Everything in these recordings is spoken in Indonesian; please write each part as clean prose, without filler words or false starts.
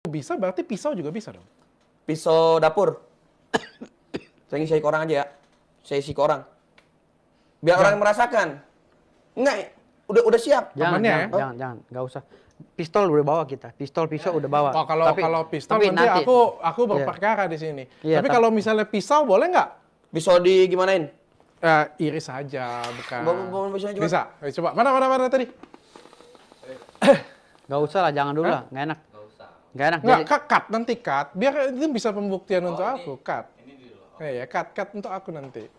bisa, berarti pisau juga bisa dong. Pisau dapur. Saya ngisi ke orang aja ya. Saya isi ke orang. Biar orang yang merasakan. Enggak, udah siap. Jangan, Amannya ya? jangan, nggak usah. Pistol udah bawa kita, pistol pisau udah bawa. Oh, kalau pistol nanti aku berperkara di sini. Iya, tapi kalau misalnya pisau boleh nggak? Pisau di gimanain? Iris saja, bukan. Bawa pisaunya juga. Bisa. Ayo, coba. Mana tadi? Nggak usah lah, jangan dulu lah, nggak enak. Nggak enak. Nggak, Jadi, cut nanti cut. Biar itu bisa pembuktian untuk aku. Cut. Ya, cut untuk aku nanti.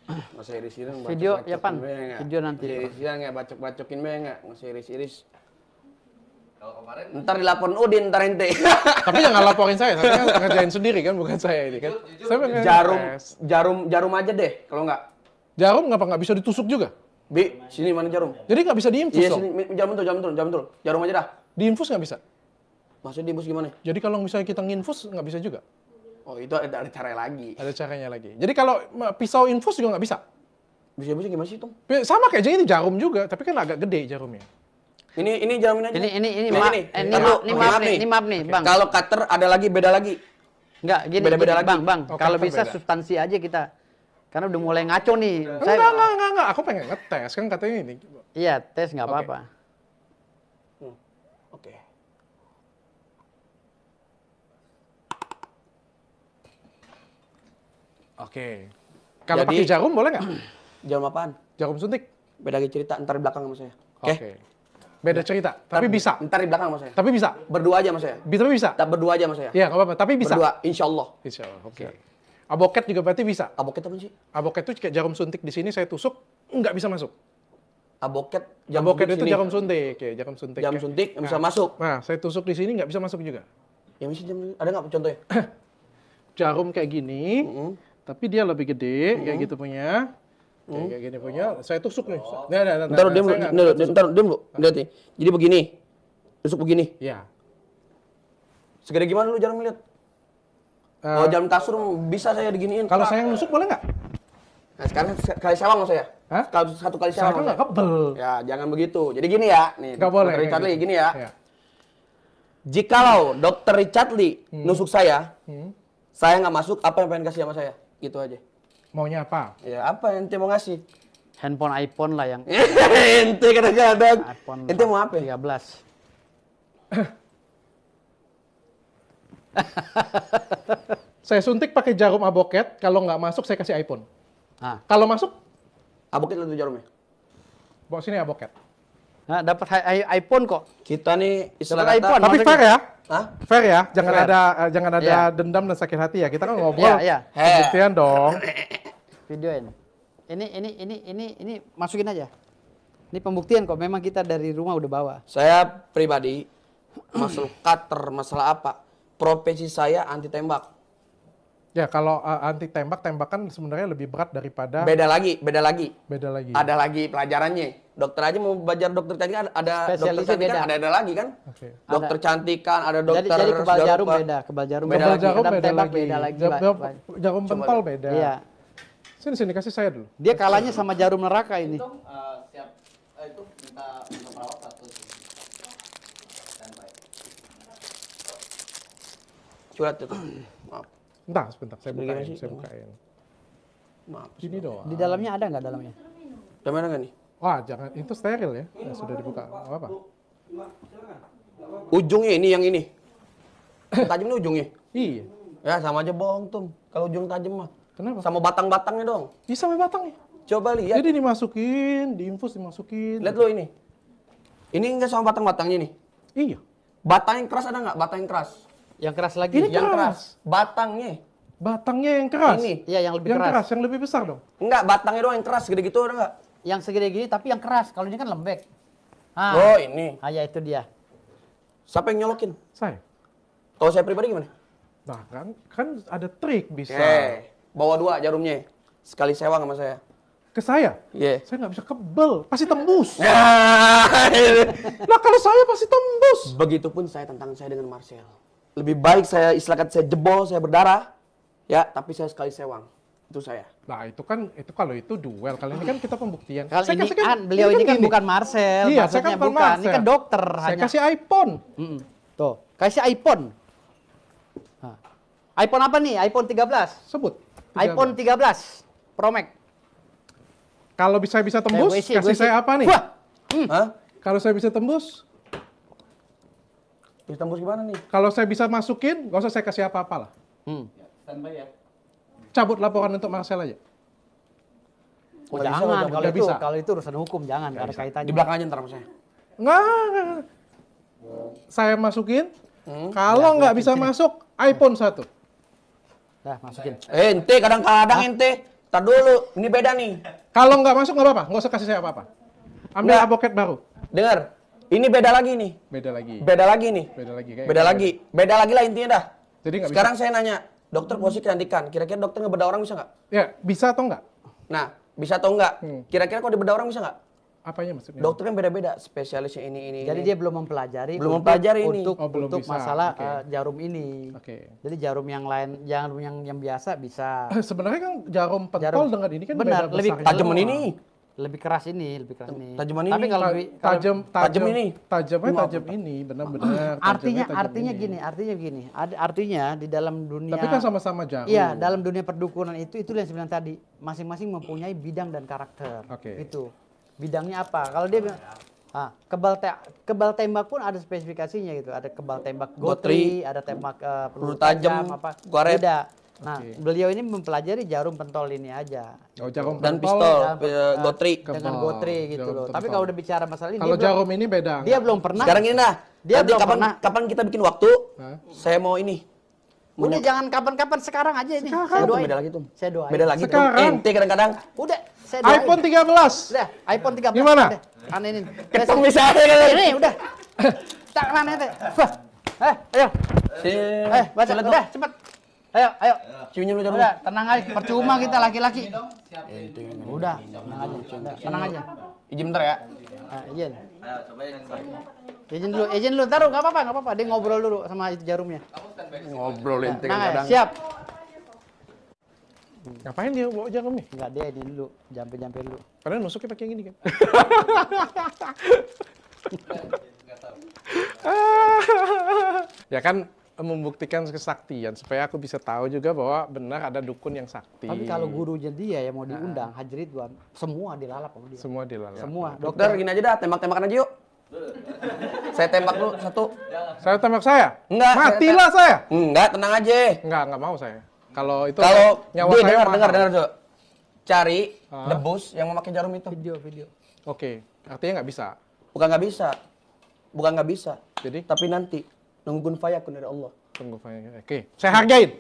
Masih iris-iris. video ya pan, video nanti. Iris-iris nggak bacok-bacokin nggak. Masih iris-iris. Ntar dilaporin Udin, ntar ente. Tapi jangan laporin saya kan ngerjain sendiri kan, bukan saya ini kan. Saya pengen tes. Jarum aja deh, kalau nggak. Jarum nggak bisa ditusuk juga? Bi, sini mana jarum? Jadi nggak bisa diinfus Iya, dong? sini jarum betul. Jarum aja dah. Diinfus nggak bisa? Maksudnya diinfus gimana? Jadi kalau misalnya kita nginfus nggak bisa juga? Oh, itu ada cara lagi. Ada caranya lagi. Jadi kalau pisau infus juga nggak bisa? Bisa gimana sih, Tom? Sama kayak ini jarum juga, tapi kan agak gede jarumnya. Ini jarum aja. Ini maaf nih, Bang. Kalau cutter ada lagi, beda lagi. Enggak, gini, Beda-beda lagi. Bang. Oh, Kalau cutter bisa beda. substansi aja kita. Karena udah mulai ngaco nih. Enggak. Aku pengen ngetes kan katanya ini. Iya, tes nggak Oke. apa-apa. Oke. Oke. Kalau Jadi- pakai jarum boleh nggak? Jarum apaan? Jarum suntik? Beda lagi cerita, ntar di belakang sama saya. Oke? Oke. Beda cerita, tapi bisa. Ntar di belakang sama saya. Tapi bisa. Berdua aja sama saya. Tapi bisa. Tak berdua aja sama saya. Iya, nggak apa-apa. Tapi bisa. Berdua, insya Allah. Insya Allah. Oke. Aboket juga berarti bisa. Aboket apa sih? Aboket itu kayak jarum suntik di sini saya tusuk nggak bisa masuk. Aboket, Aboket suntik itu sini. jarum suntik, ya jarum suntik. Jarum suntik yang bisa masuk. Nah, saya tusuk di sini nggak bisa masuk juga. Yang bisa ada nggak contohnya? Jarum kayak gini, tapi dia lebih gede, kayak gitu punya. Kayak gini punya, saya tusuk nih. Nah, Ntar diam saya dulu, nggak ntar diam dulu. Lihat nih. Jadi begini. Tusuk begini. Ya. Segede gimana lu jarum lihat? Kalau jarum kasur bisa saya diginiin. Kalau Pak. saya nusuk boleh nggak? Nah, sekarang kali sewang sama saya. Hah? Satu kali Saya sewang kan sama nggak saya. kebel. Ya, jangan begitu. Jadi gini ya, nih. Nggak boleh. Dr. Richard kayak Lee, gitu. gini ya. Ya. Jikalau Dr. Richard Lee nusuk saya nggak masuk, apa yang pengen kasih sama saya? Gitu aja. Maunya apa? Ya, apa yang ente mau ngasih? Handphone iPhone lah yang Ente kadang-kadang. iPhone Ente mau apa? 13. Saya suntik pakai jarum aboket, kalau nggak masuk saya kasih iPhone. Nah, Kalau masuk, Aboket itu jarumnya. bawa sini aboket. nah dapat iPhone kok. Kita nih istilah Dapat kata. iPhone. Tapi maksudnya- fair ya? Hah? Fair ya, jangan Fair. ada Iya. dendam dan sakit hati ya. Kita kan ngobrol, Iya. pembuktian dong. Videoin. Ini masukin aja. Ini pembuktian kok. Memang kita dari rumah udah bawa. Saya pribadi masalah cutter, masalah apa? Profesi saya anti tembak. Ya kalau anti tembak, tembakan sebenarnya lebih berat daripada Beda lagi. beda lagi. Ada lagi pelajarannya. Dokter aja mau belajar dokter cantikan ada dokter Spesialisnya cantikan beda. ada lagi kan? Oke. Dokter cantikan, ada dokter Jadi kebal segala jarum rupa. beda, kebal jarum Beda Jarum lagi. jarum Kadang beda tembak lagi. beda lagi. Jarum pentol beda. Iya. Sini kasih saya dulu. Dia kalahnya sama jarum neraka ini. Siap itu minta perawat satu standby. Curhat itu. Maaf. Sebentar, saya Bagaimana bukain, sih? saya bukain. Maaf. Gini doang. Di dalamnya ada nggak dalamnya? Udah mana nggak nih? Wah, jangan, itu steril ya. Sudah dibuka, nggak apa-apa. Ujungnya ini yang ini. Tajamnya ujungnya. Iya. Ya sama aja bohong tuh. Kalau ujung tajam mah. Kenapa? Sama batang-batangnya dong. Bisa sampai batangnya. Coba lihat. Jadi dimasukin, diinfus dimasukin. Lihat lo ini. Ini enggak sama batang-batangnya nih. Iya. Batang yang keras ada nggak? Batang yang keras. Yang keras lagi. Ini Yang keras. keras. Batangnya. Batangnya yang keras. Ini. Iya, yang lebih Yang keras. keras, yang lebih besar dong. Enggak, batangnya doang yang keras. Gede gitu ada nggak? Yang segede gini tapi yang keras. Kalau ini kan lembek. Oh ini. Ah, ya itu dia. Siapa yang nyolokin? Saya. Kalau saya pribadi gimana? Nah, kan ada trik bisa. Bawa dua jarumnya. Sekali sewang sama saya. Ke saya. Iya. Saya nggak bisa kebel, pasti tembus. Nah, Nah, kalau saya pasti tembus. begitupun saya tantangan saya dengan Marcel. Lebih baik saya istilahkan saya jebol, saya berdarah. Ya, tapi saya sekali sewang. Itu saya. Nah, itu kan kalau itu duel. Kali ini kan kita pembuktian. Kalau Saya ini kasih kan beliau ini kan gini. bukan Marcel, Iya, saya maksudnya kan bukan bukan. Ini Marcel. kan dokter Saya hanya. kasih iPhone. Tuh, kasih iPhone. Nah. iPhone apa nih? iPhone 13. Sebut. iPhone 13 Pro Max. Kalau bisa tembus, gue isi. kasih saya apa nih? Wah, Hah? Kalau saya bisa tembus, Bisa tembus gimana nih? kalau saya bisa masukin, nggak usah saya kasih apa-apa lah. Standby ya. Cabut laporan untuk Marcel aja. oh, Nggak bisa, jangan nggak bisa. kalau itu urusan hukum jangan ada kaitannya. Di belakang aja ntar sama saya. Nggak. Saya masukin, kalau nggak bisa masuk, iPhone 1. Dah, masukin. Ente kadang-kadang ente. Tar dulu, ini beda nih. Kalau nggak masuk, nggak apa-apa. Nggak usah kasih saya apa-apa. Ambil Nggak. advokat baru. Dengar, ini beda lagi nih. Beda lagi. Beda lagi nih. Beda lagi. Kayak Beda lagi. Beda lagi lah intinya dah. Jadi nggak Sekarang saya nanya, dokter posisi kecantikan, kira-kira dokter ngebedah orang bisa nggak? Ya, bisa atau nggak? Nah, bisa atau nggak? Hmm. Kira-kira kalau dibedah orang bisa nggak? Apanya maksudnya? Dokter kan beda-beda, spesialisnya ini. Jadi dia belum mempelajari Belum untuk- mempelajari ini. untuk, Oh, belum untuk bisa. masalah Oke. jarum ini. Oke. Jadi jarum yang lain, jarum yang biasa bisa. Sebenarnya kan jarum pentol Jarum- dengan ini kan benar, beda lebih besarnya Tajaman doang. ini. Lebih keras ini, lebih keras ini. Tajaman Tapi ini. kalau Tajam tajam ini. Tajamnya tajam ini, benar-benar. artinya tajamnya tajam ini. gini. Artinya di dalam dunia Tapi kan sama-sama jarum. Iya, dalam dunia perdukunan itu yang saya bilang tadi, masing-masing mempunyai bidang dan karakter. Oke. Itu. Bidangnya apa? Kalau dia bilang kebal tembak pun ada spesifikasinya gitu. Ada kebal tembak gotri, ada tembak peluru tajam, apa? karet. Beda. Nah, Oke. beliau ini mempelajari jarum pentol ini aja. Oh, jarum Dan pentol. pistol, Jarum, gotri. Dengan Kebal, gotri gitu jarum loh. pentol. Tapi kalau udah bicara masalah ini, Kalau dia belum, jarum ini beda. dia belum pernah. Sekarang ini dah. Dia Nanti belum pernah. kapan kita bikin waktu? Hah? Saya mau ini. Udah jangan kapan-kapan, sekarang aja ini. Saya Itu doain. beda lagi tuh. Saya doain. Beda lagi tuh. Sekarang. Ente kadang-kadang. Udah, saya doain. iPhone 13. Udah, iPhone 13. Gimana? Udah, anenin. Ketong bisa aja kan. Ini udah. Tak mana teh. Ayo. Baca. Silat, Udah, cepet. Ayo. Ciumnya lu jangan. Udah, tenang aja. Percuma kita laki-laki. Udah, tenang aja. Udah, tenang aja. Izin bentar ya. Izin. Izin dulu. Taruh, nggak apa-apa. Dia ngobrol dulu sama itu jarumnya. Ngobrol ente Tenang aja. kadang. Siap. Ngapain dia bawa jarum nih? Enggak, dia ini dulu. Jampe dulu. Padahal nusuknya pakai yang gini kan. Ya kan membuktikan kesaktian supaya aku bisa tahu juga bahwa benar ada dukun yang sakti. Tapi kalau gurunya dia yang mau diundang, Haji Ridwan, semua dilalap sama dia. Semua dilalap. Semua. Dokter gini aja dah, tembak-tembakan aja yuk. Saya tembak dulu satu. Saya tembak saya? Enggak, Matilah saya. Enggak, tenang aja. Enggak mau saya. Kalau itu Kalau nyawa dia saya dengar, mahal. Cok. Cari Hah? debus yang memakai jarum itu. Video. Oke, artinya nggak bisa. Bukan nggak bisa. Bukan nggak bisa. Jadi Tapi nanti nunggu kun fayakun dari Allah. tunggu Fanya. Oke, saya hargain.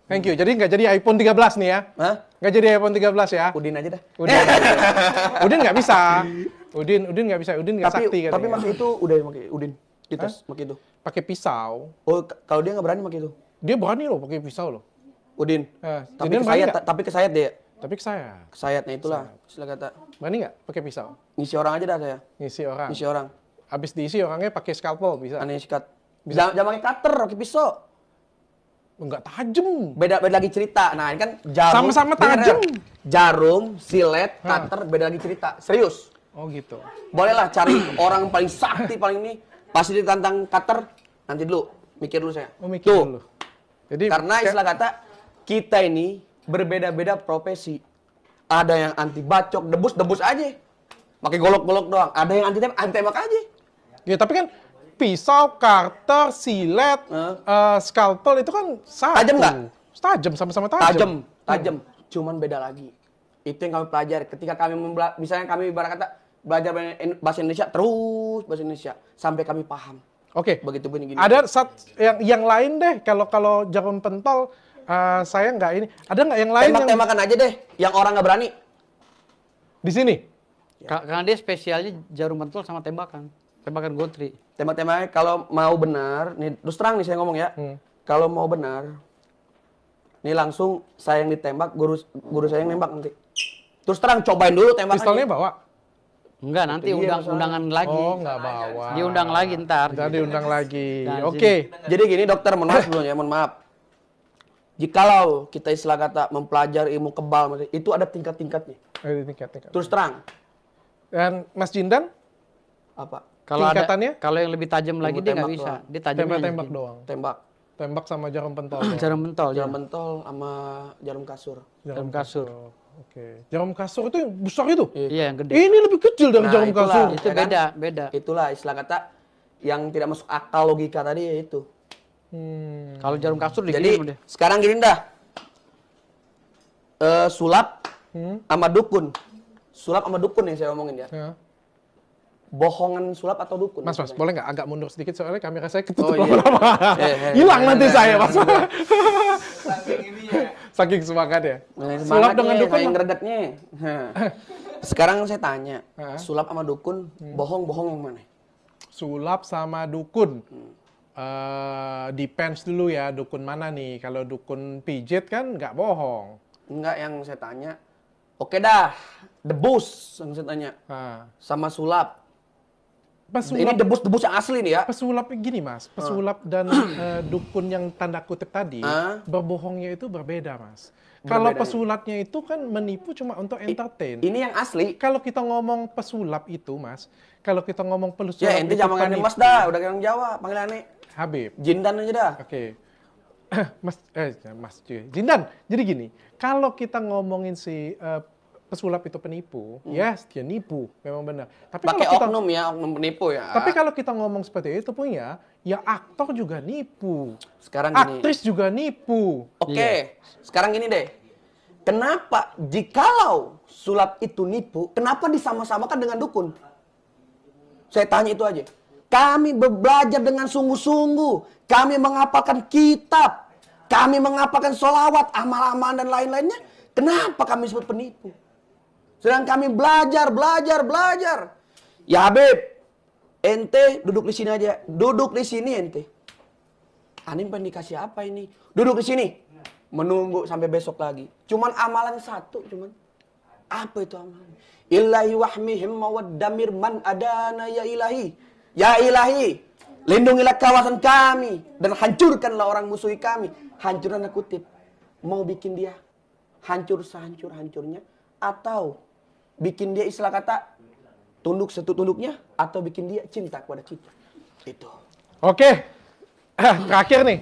Thank you. Jadi nggak jadi iPhone 13 nih ya? Hah? Nggak jadi iPhone 13 ya? Udin aja dah. Udin nggak bisa. Udin nggak bisa. Udin nggak sakti Tapi katanya. pakai itu udah pakai Udin. Kita pakai itu. Pakai pisau. Oh, kalau dia nggak berani pakai itu. Dia berani loh pakai pisau loh. Udin. Tapi Tapi kesayat, dia. Tapi ke saya. Kesayatnya itulah istilah kata. Berani nggak pakai pisau? Ngisi orang aja dah saya. Ngisi orang. Ngisi orang. Habis diisi orangnya pakai scalpel bisa. Aneh sikat. Jangan pakai cutter, pakai pisau. Enggak tajam. Beda lagi cerita. Nah, ini kan jarum. Sama-sama Dengar, tajam. Jarum, silet, cutter, beda lagi cerita. Serius. Oh gitu. Bolehlah cari orang paling sakti paling ini. Pasti ditantang cutter. Nanti dulu, mikir dulu saya. Oh mikir Tuh. dulu. Jadi Karena istilah kata kita ini berbeda-beda profesi. Ada yang anti bacok, debus aja. Pakai golok-golok doang. Ada yang anti tembak aja. ya tapi kan pisau, cutter, silet, scalpel itu kan satu. Tajam nggak? Tajam, sama-sama tajam. Tajam. Cuman beda lagi. Itu yang kami pelajari. Ketika kami misalnya kami ibarat kata belajar bahasa Indonesia terus bahasa Indonesia sampai kami paham. Oke. Begitu pun gini. Ada yang lain deh. Kalau jarum pentol saya nggak ini. Ada nggak yang lain yang Tembak-tembakan aja deh. Yang orang nggak berani. di sini? Karena dia spesialnya jarum pentol sama tembakan gotri. Tembak-tembaknya kalau mau benar, nih terus terang nih saya ngomong ya. Kalau mau benar, nih langsung saya yang ditembak, guru saya yang nembak nanti. Terus terang cobain dulu tembak. Pistolnya bawa? Enggak, nanti Itu dia masalahnya. undangan lagi. Oh, nggak bawa. Diundang lagi ntar. Ntar diundang lagi. Nah, Oke. Jadi gini dokter, mohon maaf sebelumnya, mohon maaf. Jikalau kita istilah kata mempelajari ilmu kebal, itu ada tingkat-tingkatnya. Ada tingkat-tingkat. Terus terang. Dan Mas Jindan, Apa? Kalau ada, tingkatannya? kalau yang lebih tajam lagi dia nggak tembak bisa. doang. Dia tajamnya tembak-tembak hanya doang. Tembak. Tembak sama jarum pentol doang. jarum pentol. Jarum mentol sama jarum kasur. Jarum kasur. Oke. Jarum kasur itu yang besar itu? Iya, yang gede. Ini lebih kecil dari Nah, jarum itulah. kasur. Itu Ya kan? beda. Itulah istilah kata yang tidak masuk akal logika tadi ya itu. Kalau jarum kasur digini Jadi sama dia. sekarang gini dah. Sulap sama dukun. Sulap sama dukun yang saya omongin ya. Ya. Bohongan sulap atau dukun? Mas, maksudnya? boleh nggak agak mundur sedikit soalnya kamera saya ketutup Oh, iya. lama-lama. Hilang nanti saya, Mas. Saking ini ya. Saking semangat ya. Nah, Sulap dengan semangatnya, dukun. saking ngeredeknya. Sekarang saya tanya, Hah? sulap sama dukun, bohong-bohong yang mana? Sulap sama dukun. Depends dulu ya, dukun mana nih. Kalau dukun pijit kan nggak bohong. Enggak, yang saya tanya. Oke dah, debus yang saya tanya. Nah, Sama sulap. Ini pesulap, debus yang asli nih ya. pesulap gini Mas, pesulap dan dukun yang tanda kutip tadi, berbohongnya itu berbeda Mas. Kalau Berbeda, pesulapnya itu kan menipu cuma untuk entertain. Ini yang asli. Kalau kita ngomong pesulap itu Mas, kalau kita ngomong pesulap Ya, ente itu jangan manggil Mas dah, udah orang Jawa, panggil aneh. Habib. Jindan aja dah. Oke. Mas Jindan. Jadi gini, kalau kita ngomongin si pesulap itu penipu, ya dia nipu, memang benar. Tapi Pakai kalau kita oknum ya, oknum penipu ya. Tapi kalau kita ngomong seperti itu punya, ya aktor juga nipu. Sekarang gini. Aktris juga nipu. Oke, sekarang gini deh. Kenapa jikalau sulap itu nipu, kenapa disama-samakan dengan dukun? Saya tanya itu aja. Kami belajar dengan sungguh-sungguh. Kami menghafalkan kitab. Kami menghafalkan sholawat, amal-amal dan lain-lainnya. Kenapa kami disebut penipu? Sedang kami belajar. Ya Habib, ente duduk di sini aja. Duduk di sini ente. Ani pengen dikasih apa ini? Duduk di sini. Menunggu sampai besok lagi. Cuman amalannya satu cuman. Apa itu amalan? Ilahi wahmihim mawaddamir man adana ya ilahi. Ya ilahi, lindungilah kawasan kami dan hancurkanlah orang musuhi kami. Hancur tanda kutip. Mau bikin dia hancur sehancur-hancurnya atau bikin dia istilah kata tunduk setunduknya atau bikin dia cinta kepada kita. Itu. Oke. Terakhir nih.